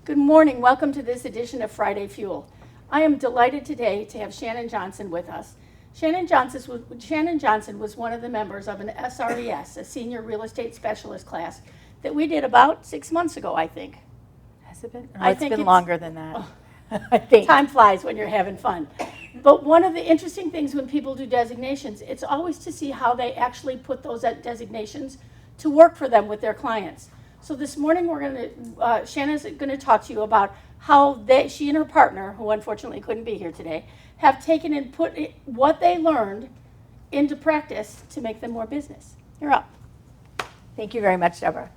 Good morning. Welcome to this edition of Friday Fuel. I am delighted today to have Shannon Johnson with us. Shannon Johnson was one of the members of an SRES, a Senior Real Estate Specialist class, that we did about 6 months ago, I think. Has it been? I It's think been longer than that. Oh, I think. time flies when you're having fun. But one of the interesting things when people do designations, it's always to see how they actually put those designations to work for them with their clients. So this morning Shannon's going to talk to you about how she and her partner, who unfortunately couldn't be here today, have taken and put what they learned into practice to make them more business. You're up. Thank you very much, Deborah.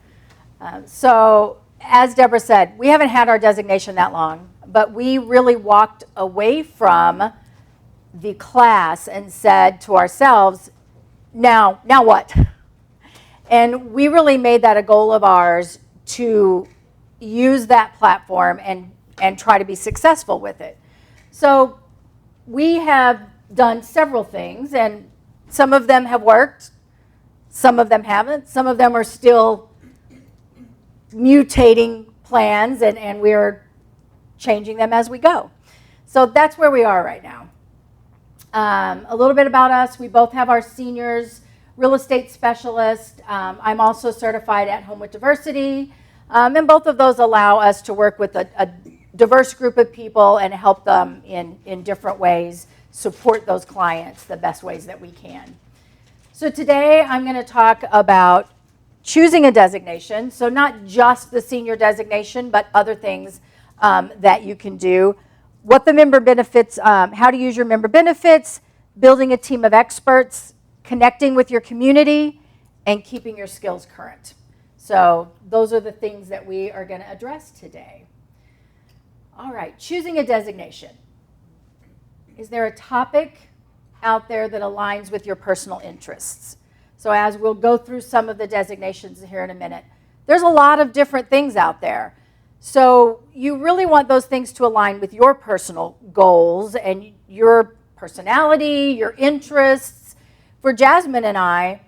So as Deborah said, we haven't had our designation that long, but we really walked away from the class and said to ourselves, now what? And we really made that a goal of ours to use that platform and try to be successful with it. So we have done several things, and some of them have worked, some of them haven't, some of them are still mutating plans, and we're changing them as we go. So that's where we are right now. A little bit about us. We both have our seniors real estate specialist. I'm also certified at Home with Diversity, and both of those allow us to work with a diverse group of people and help them in different ways, support those clients the best ways that we can. So today I'm going to talk about choosing a designation, so not just the senior designation, but other things that you can do. What the member benefits, how to use your member benefits, building a team of experts, connecting with your community, and keeping your skills current. So those are the things that we are going to address today. All right, choosing a designation. Is there a topic out there that aligns with your personal interests? So as we'll go through some of the designations here in a minute, there's a lot of different things out there. So you really want those things to align with your personal goals and your personality, your interests. For Jasmine and I,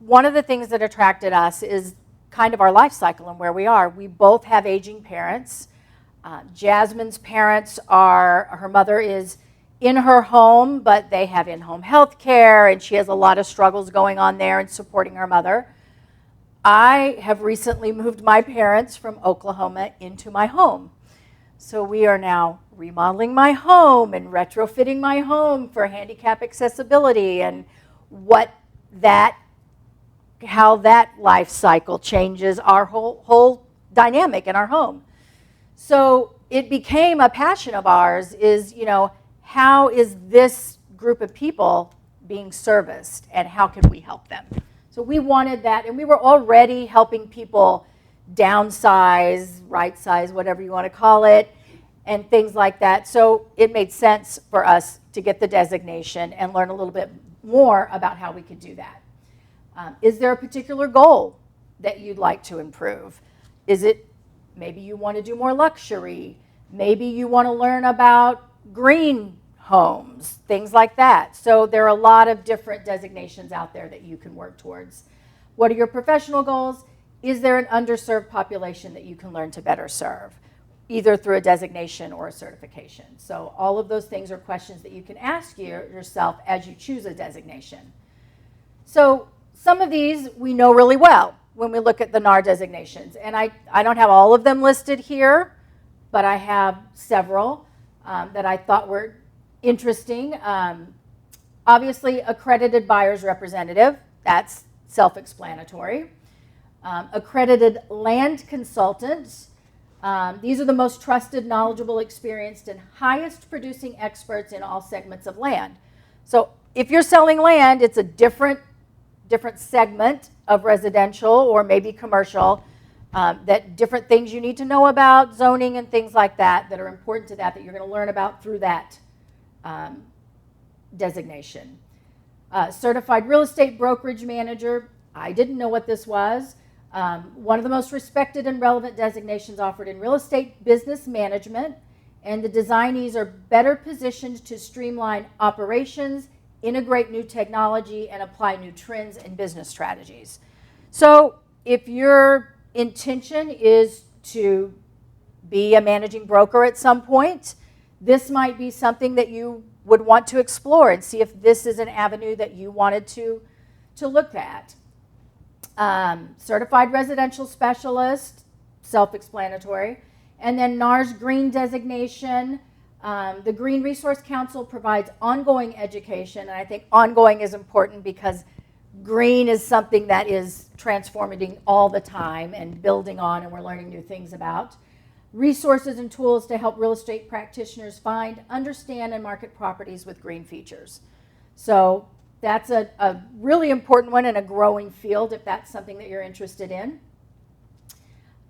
one of the things that attracted us is kind of our life cycle and where we are. We both have aging parents. Jasmine's parents her mother is in her home, but they have in-home health care, and she has a lot of struggles going on there in supporting her mother. I have recently moved my parents from Oklahoma into my home. So we are now remodeling my home and retrofitting my home for handicap accessibility, and how that life cycle changes our whole dynamic in our home. So it became a passion of ours is, how is this group of people being serviced and how can we help them? So we wanted that, and we were already helping people downsize, right size, whatever you want to call it, and things like that. So it made sense for us to get the designation and learn a little bit more about how we could do that. Is there a particular goal that you'd like to improve? Is it maybe you want to do more luxury? Maybe you want to learn about green homes, things like that. So there are a lot of different designations out there that you can work towards. What are your professional goals? Is there an underserved population that you can learn to better serve, either through a designation or a certification? So all of those things are questions that you can ask yourself as you choose a designation. So some of these we know really well when we look at the NAR designations. And I don't have all of them listed here, but I have several that I thought were interesting. Obviously, accredited buyer's representative, that's self-explanatory. Accredited land consultants, these are the most trusted, knowledgeable, experienced, and highest producing experts in all segments of land. So if you're selling land, it's a different segment of residential or maybe commercial, that different things you need to know about, zoning and things like that are important to that you're going to learn about through that designation. Certified real estate brokerage manager, I didn't know what this was. One of the most respected and relevant designations offered in real estate business management, and the designees are better positioned to streamline operations, integrate new technology, and apply new trends and business strategies. So if your intention is to be a managing broker at some point, this might be something that you would want to explore and see if this is an avenue that you wanted to look at. Certified residential specialist, self-explanatory. And then NAR's green designation. The Green Resource Council provides ongoing education, and I think ongoing is important because green is something that is transforming all the time and building on, and we're learning new things about. Resources and tools to help real estate practitioners find, understand, and market properties with green features. So that's a really important one and a growing field if that's something that you're interested in.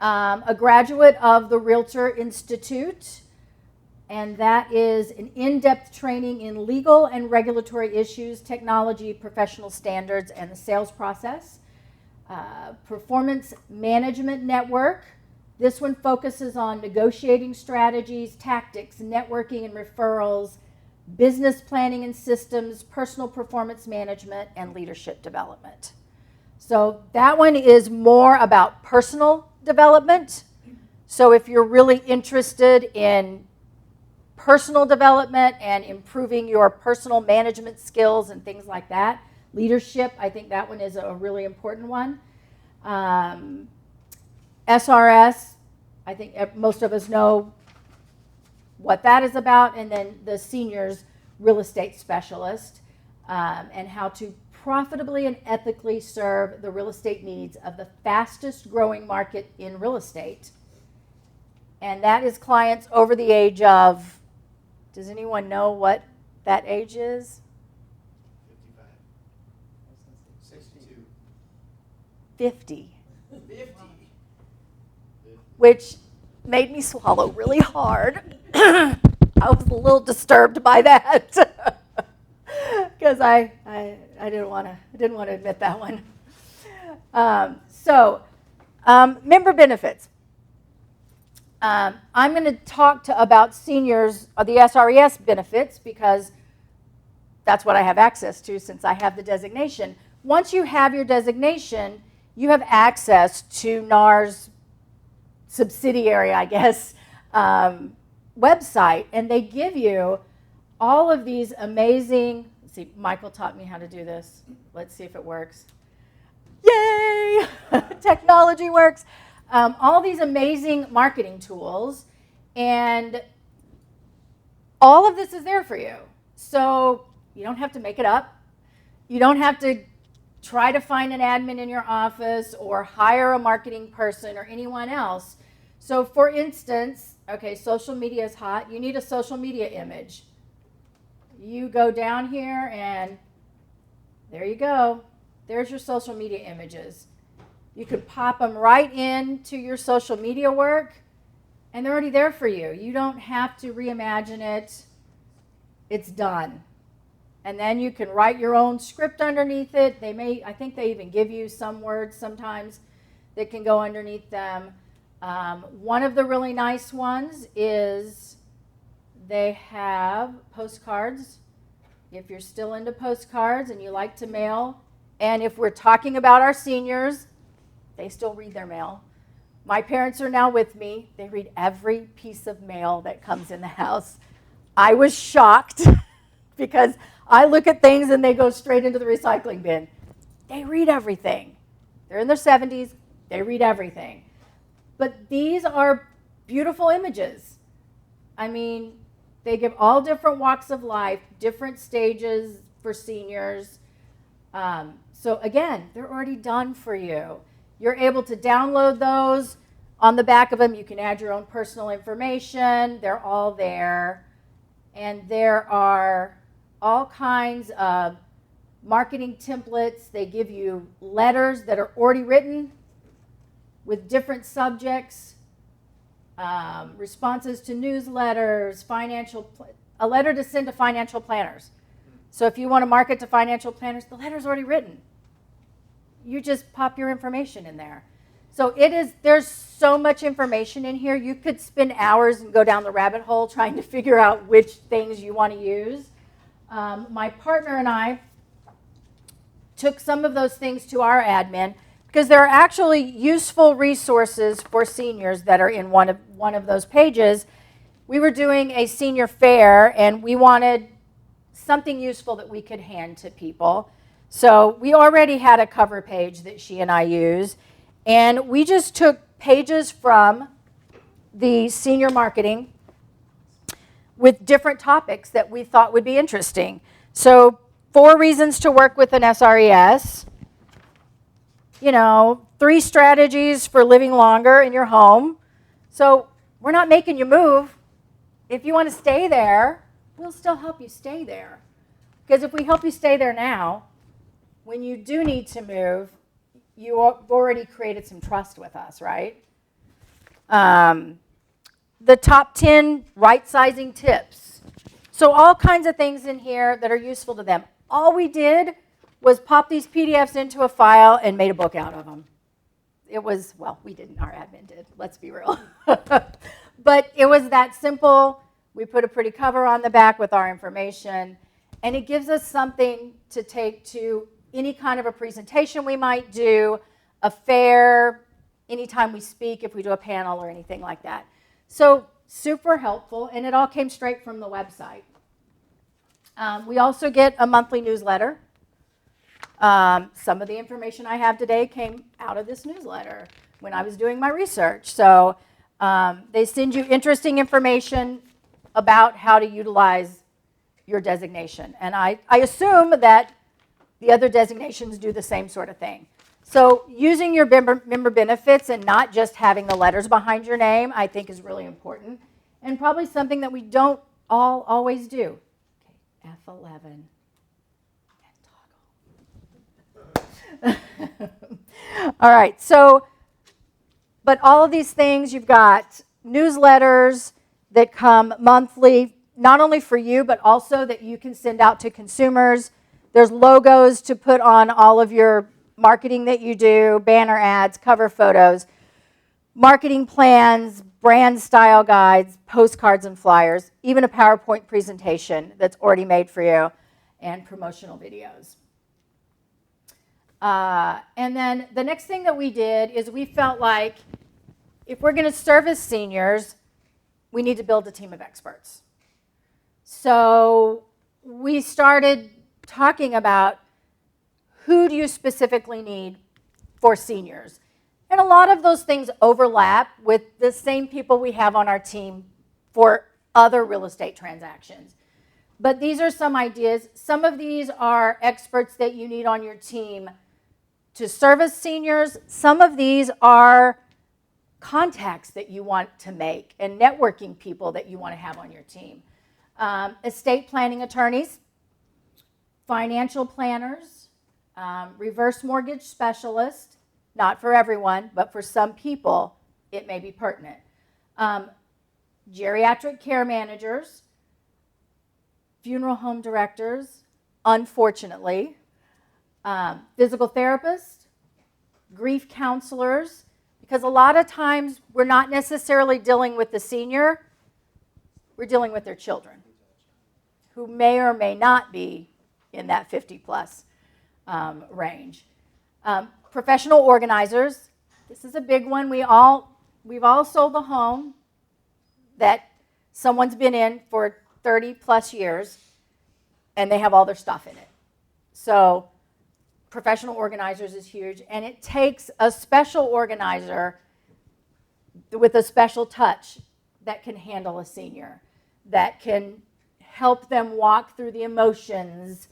A graduate of the Realtor Institute, and that is an in-depth training in legal and regulatory issues, technology, professional standards, and the sales process. Performance Management Network. This one focuses on negotiating strategies, tactics, networking and referrals, business planning and systems, personal performance management, and leadership development. So that one is more about personal development. So if you're really interested in personal development and improving your personal management skills and things like that, leadership, I think that one is a really important one. SRS, I think most of us know what that is about, and then the seniors real estate specialist, and how to profitably and ethically serve the real estate needs of the fastest growing market in real estate. And that is clients over the age of, does anyone know what that age is? 55. 62. 50. 50. Which made me swallow really hard. I was a little disturbed by that because I didn't want to admit that one. Member benefits. I'm going to talk about seniors, the SRES benefits, because that's what I have access to since I have the designation. Once you have your designation, you have access to NAR's subsidiary, I guess, website, and they give you all of these amazing, let's see, Michael taught me how to do this. Let's see if it works. Yay! Technology works. All these amazing marketing tools, and all of this is there for you. So you don't have to make it up. You don't have to try to find an admin in your office or hire a marketing person or anyone else. So for instance, okay, social media is hot. You need a social media image. You go down here and there you go. There's your social media images. You could pop them right into your social media work and they're already there for you. You don't have to reimagine it. It's done. And then you can write your own script underneath it. I think they even give you some words sometimes that can go underneath them. One of the really nice ones is they have postcards. If you're still into postcards and you like to mail, and if we're talking about our seniors, they still read their mail. My parents are now with me. They read every piece of mail that comes in the house. I was shocked because I look at things and they go straight into the recycling bin. They read everything. They're in their 70s. They read everything. But these are beautiful images. I mean, they give all different walks of life, different stages for seniors. So again, they're already done for you. You're able to download those. On the back of them, you can add your own personal information. They're all there. And there are all kinds of marketing templates. They give you letters that are already written with different subjects, responses to newsletters, a letter to send to financial planners. So if you want to market to financial planners, the letter's already written. You just pop your information in there. So there's so much information in here. You could spend hours and go down the rabbit hole trying to figure out which things you want to use. My partner and I took some of those things to our admin because there are actually useful resources for seniors that are in one of those pages. We were doing a senior fair, and we wanted something useful that we could hand to people. So we already had a cover page that she and I use, and we just took pages from the senior marketing with different topics that we thought would be interesting. So 4 reasons to work with an SRES, 3 strategies for living longer in your home. So we're not making you move. If you want to stay there, we'll still help you stay there. Because if we help you stay there now, when you do need to move, you've already created some trust with us, right? The top 10 right-sizing tips. So all kinds of things in here that are useful to them. All we did was pop these PDFs into a file and made a book out of them. It was, well, we didn't, our admin did, let's be real. But it was that simple. We put a pretty cover on the back with our information, and it gives us something to take to any kind of a presentation we might do, a fair, anytime we speak, if we do a panel or anything like that. So super helpful, and it all came straight from the website. We also get a monthly newsletter. Some of the information I have today came out of this newsletter when I was doing my research. So they send you interesting information about how to utilize your designation. And I assume that the other designations do the same sort of thing. So using your member benefits and not just having the letters behind your name, I think is really important, and probably something that we don't always do. Okay, F11 and toggle. All right, so, but all of these things, you've got newsletters that come monthly, not only for you, but also that you can send out to consumers. There's logos to put on all of your marketing that you do, banner ads, cover photos, marketing plans, brand style guides, postcards and flyers, even a PowerPoint presentation that's already made for you, and promotional videos. And then the next thing that we did is we felt like if we're going to service seniors, we need to build a team of experts. So we started talking about who do you specifically need for seniors. And a lot of those things overlap with the same people we have on our team for other real estate transactions. But these are some ideas. Some of these are experts that you need on your team to service seniors. Some of these are contacts that you want to make and networking people that you want to have on your team. Estate planning attorneys, financial planners, reverse mortgage specialists, not for everyone, but for some people, it may be pertinent. Geriatric care managers, funeral home directors, unfortunately, physical therapists, grief counselors, because a lot of times we're not necessarily dealing with the senior, we're dealing with their children, who may or may not be in that 50-plus range. Professional organizers, this is a big one. We've all sold a home that someone's been in for 30-plus years, and they have all their stuff in it. So professional organizers is huge, and it takes a special organizer with a special touch that can handle a senior, that can help them walk through the emotions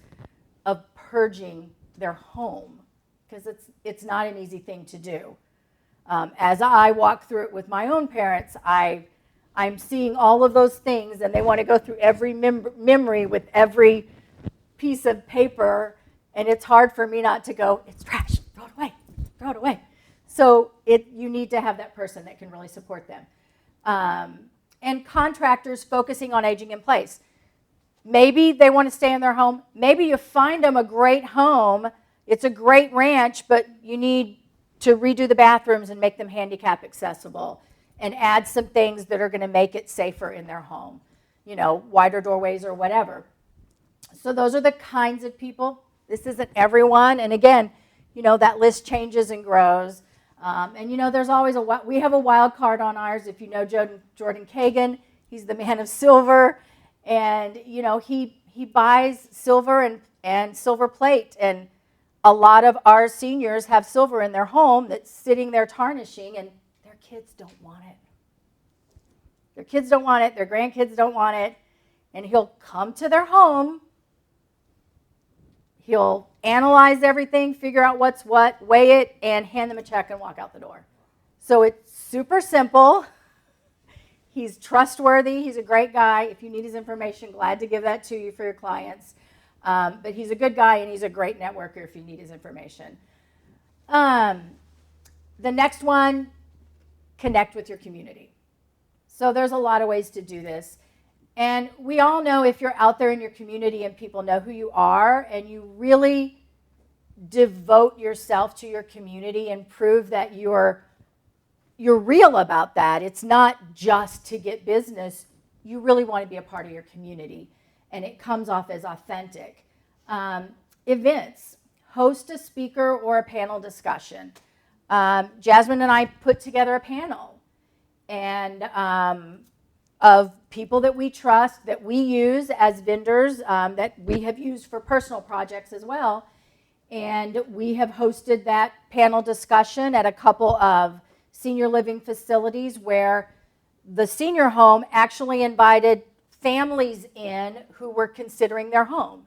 of purging their home, because it's not an easy thing to do. As I walk through it with my own parents, I'm seeing all of those things, and they want to go through every memory with every piece of paper, and it's hard for me not to go, it's trash, throw it away, throw it away. So you need to have that person that can really support them. And contractors focusing on aging in place. Maybe they want to stay in their home. Maybe you find them a great home. It's a great ranch, but you need to redo the bathrooms and make them handicap accessible and add some things that are going to make it safer in their home, wider doorways or whatever. So those are the kinds of people. This isn't everyone. And again, that list changes and grows. And there's always we have a wild card on ours. If you know Jordan Kagan, he's the man of silver, and he buys silver and silver plate, and a lot of our seniors have silver in their home that's sitting there tarnishing, and their kids don't want it. Their kids don't want it, their grandkids don't want it, and he'll come to their home, he'll analyze everything, figure out what's what, weigh it, and hand them a check and walk out the door. So it's super simple. He's trustworthy. He's a great guy. If you need his information, glad to give that to you for your clients. But he's a good guy, and he's a great networker if you need his information. The next one, connect with your community. So there's a lot of ways to do this. And we all know if you're out there in your community and people know who you are and you really devote yourself to your community and prove that you're real about that. It's not just to get business. You really want to be a part of your community, and it comes off as authentic. Events. Host a speaker or a panel discussion. Jasmine and I put together a panel and of people that we trust, that we use as vendors, that we have used for personal projects as well. And we have hosted that panel discussion at a couple of senior living facilities where the senior home actually invited families in who were considering their home.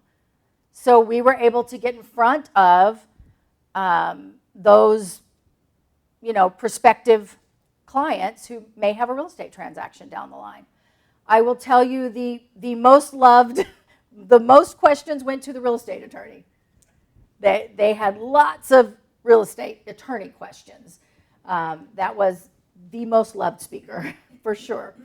So we were able to get in front of those, prospective clients who may have a real estate transaction down the line. I will tell you the most loved, the most questions went to the real estate attorney. They had lots of real estate attorney questions. That was the most loved speaker, for sure.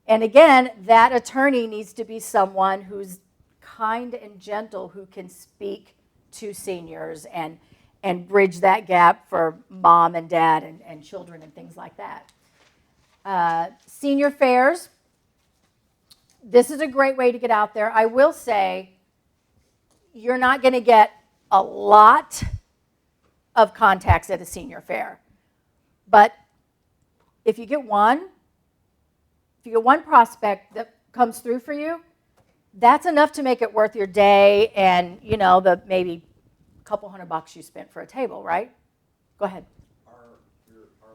And again, that attorney needs to be someone who's kind and gentle, who can speak to seniors and bridge that gap for mom and dad and children and things like that. Senior fairs. This is a great way to get out there. I will say you're not going to get a lot of contacts at a senior fair. But if you get one prospect that comes through for you, that's enough to make it worth your day and, the maybe couple $100 you spent for a table, right? Go ahead. Are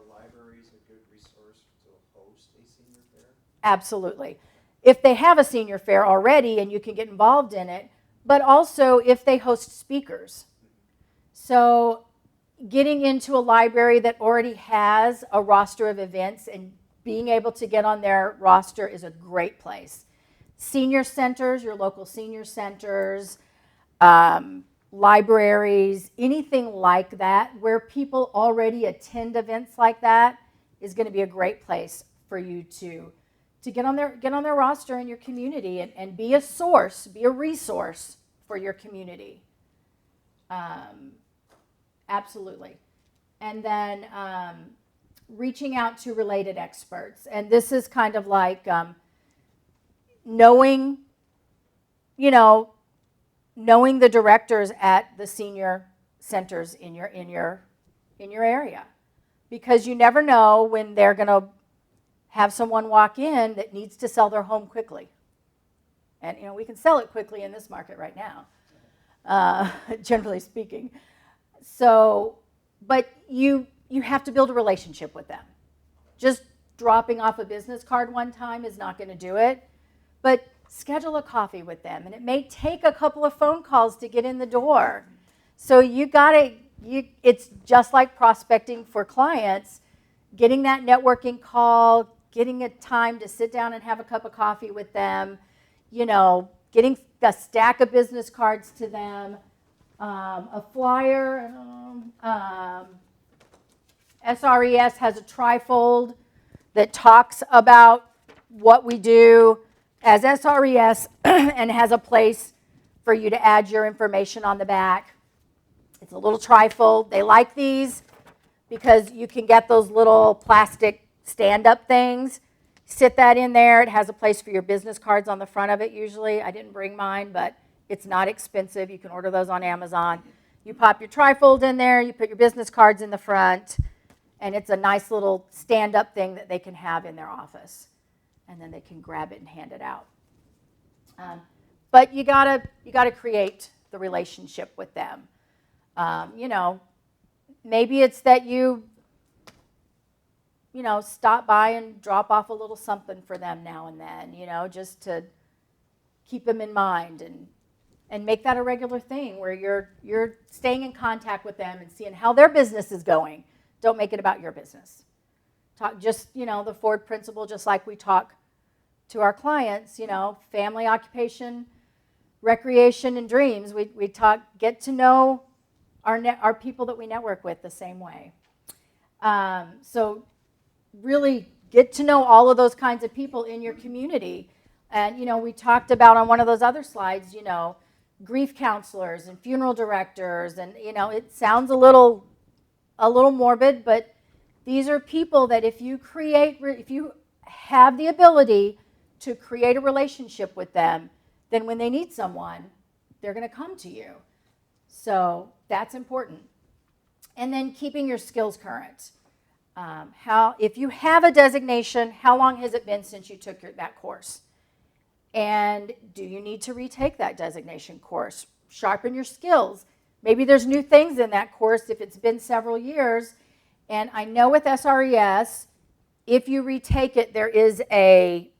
libraries a good resource to host a senior fair? Absolutely. If they have a senior fair already and you can get involved in it, but also if they host speakers. So getting into a library that already has a roster of events and being able to get on their roster is a great place. Senior centers, your local senior centers, libraries, anything like that, where people already attend events like that is going to be a great place for you to get on their roster in your community and be a source, be a resource for your community. Absolutely. And then reaching out to related experts. And this is kind of like knowing the directors at the senior centers in your area, because you never know when they're going to have someone walk in that needs to sell their home quickly. And we can sell it quickly in this market right now, generally speaking. So, but you have to build a relationship with them. Just dropping off a business card one time is not going to do it, but schedule a coffee with them, and it may take a couple of phone calls to get in the door. So it's just like prospecting for clients, getting that networking call, getting a time to sit down and have a cup of coffee with them, getting a stack of business cards to them, a flyer. SRES has a trifold that talks about what we do as SRES and has a place for you to add your information on the back. It's a little trifold. They like these because you can get those little plastic stand-up things. Sit that in there. It has a place for your business cards on the front of it usually. I didn't bring mine, but it's not expensive. You can order those on Amazon. You pop your trifold in there, you put your business cards in the front, and it's a nice little stand-up thing that they can have in their office. And then they can grab it and hand it out. But you gotta create the relationship with them. You know, maybe it's that you stop by and drop off a little something for them now and then, just to keep them in mind and make that a regular thing where you're staying in contact with them and seeing how their business is going. Don't make it about your business. Talk just, the Ford principle, just like we talk to our clients, family, occupation, recreation, and dreams. We talk, get to know our people that we network with the same way. So really get to know all of those kinds of people in your community. And, we talked about on one of those other slides, grief counselors and funeral directors. And, it sounds a little morbid, but these are people that if you have the ability to create a relationship with them, then when they need someone, they're going to come to you. So that's important. And then keeping your skills current. If you have a designation, how long has it been since you took that course? And do you need to retake that designation course? Sharpen your skills. Maybe there's new things in that course if it's been several years. And I know with SRES, if you retake it, there is a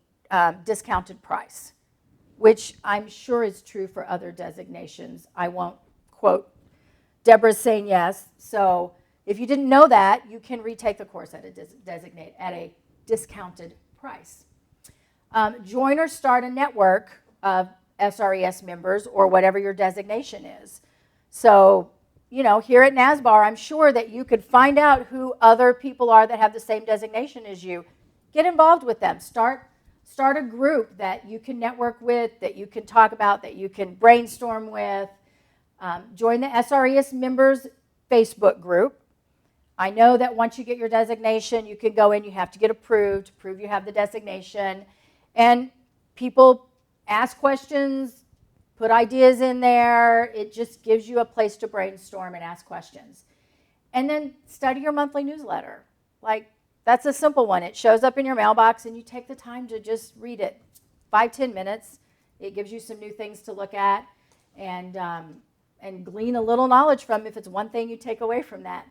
discounted price, which I'm sure is true for other designations. I won't quote Deborah's saying yes. So if you didn't know that, you can retake the course at a discounted price. Join or start a network of SRES members or whatever your designation is. So, here at NSBAR, I'm sure that you could find out who other people are that have the same designation as you. Get involved with them. Start a group that you can network with, that you can talk about, that you can brainstorm with. Join the SRES members Facebook group. I know that once you get your designation, you can go in, you have to get approved to prove you have the designation. And people ask questions, put ideas in there. It just gives you a place to brainstorm and ask questions. And then study your monthly newsletter. That's a simple one. It shows up in your mailbox and you take the time to just read it. 5-10 minutes. It gives you some new things to look at and glean a little knowledge from if it's one thing you take away from that.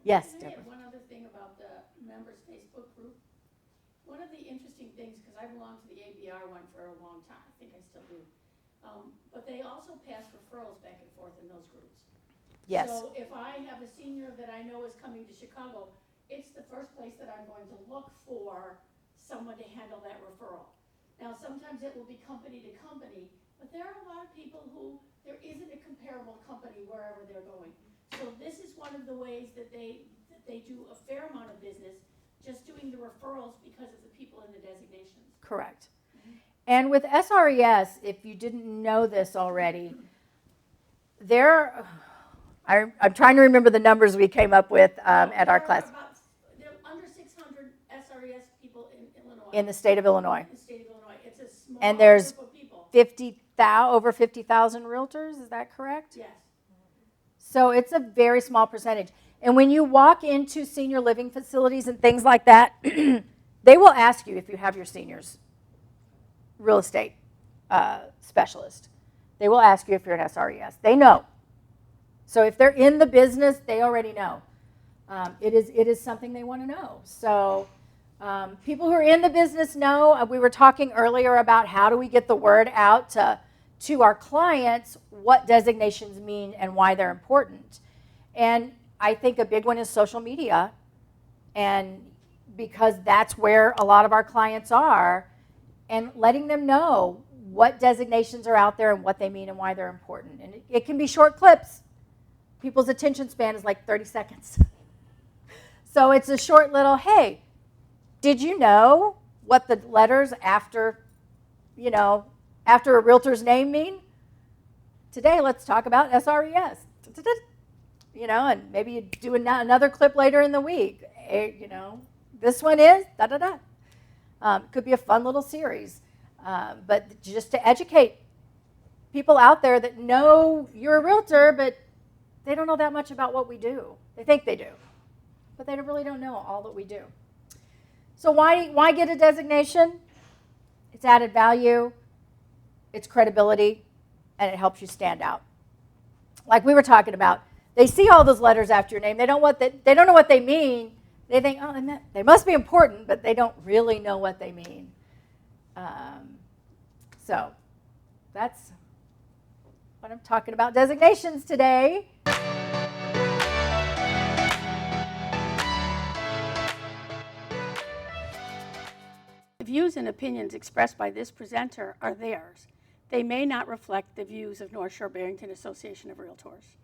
Yes, Can I Deborah. add one other thing about the members Facebook group? One of the interesting things, because I belonged to the ABR one for a long time, I think I still do, but they also pass referrals back and forth in those groups. Yes. So if I have a senior that I know is coming to Chicago, it's the first place that I'm going to look for someone to handle that referral. Now, sometimes it will be company to company, but there are a lot of people who there isn't a comparable company wherever they're going. So this is one of the ways that they do a fair amount of business, just doing the referrals because of the people in the designations. Correct. And with SRES, if you didn't know this already, I'm trying to remember the numbers we came up with at our class. There are under 600 SRES people in Illinois. In the state of Illinois. In the state of Illinois. It's a small And there's group of people. over 50,000 realtors, is that correct? Yes. So it's a very small percentage. And when you walk into senior living facilities and things like that, they will ask you if you have your seniors real estate specialist. They will ask you if you're an SRES. They know. So if they're in the business, they already know. It is something they want to know. So people who are in the business know. We were talking earlier about how do we get the word out to our clients what designations mean and why they're important. And I think a big one is social media. And because that's where a lot of our clients are, and letting them know what designations are out there and what they mean and why they're important. And it can be short clips. People's attention span is like 30 seconds. So it's a short little, hey, did you know what the letters after a realtor's name mean? Today, let's talk about SRES. And maybe you do another clip later in the week. This one is da-da-da. Could be a fun little series. But just to educate people out there that know you're a realtor, but they don't know that much about what we do. They think they do, but they really don't know all that we do. So why get a designation? It's added value, it's credibility, and it helps you stand out. Like we were talking about, they see all those letters after your name. They don't know what they mean. They think, oh, they must be important, but they don't really know what they mean. So that's what I'm talking about, designations today. The views and opinions expressed by this presenter are theirs. They may not reflect the views of North Shore-Barrington Association of Realtors.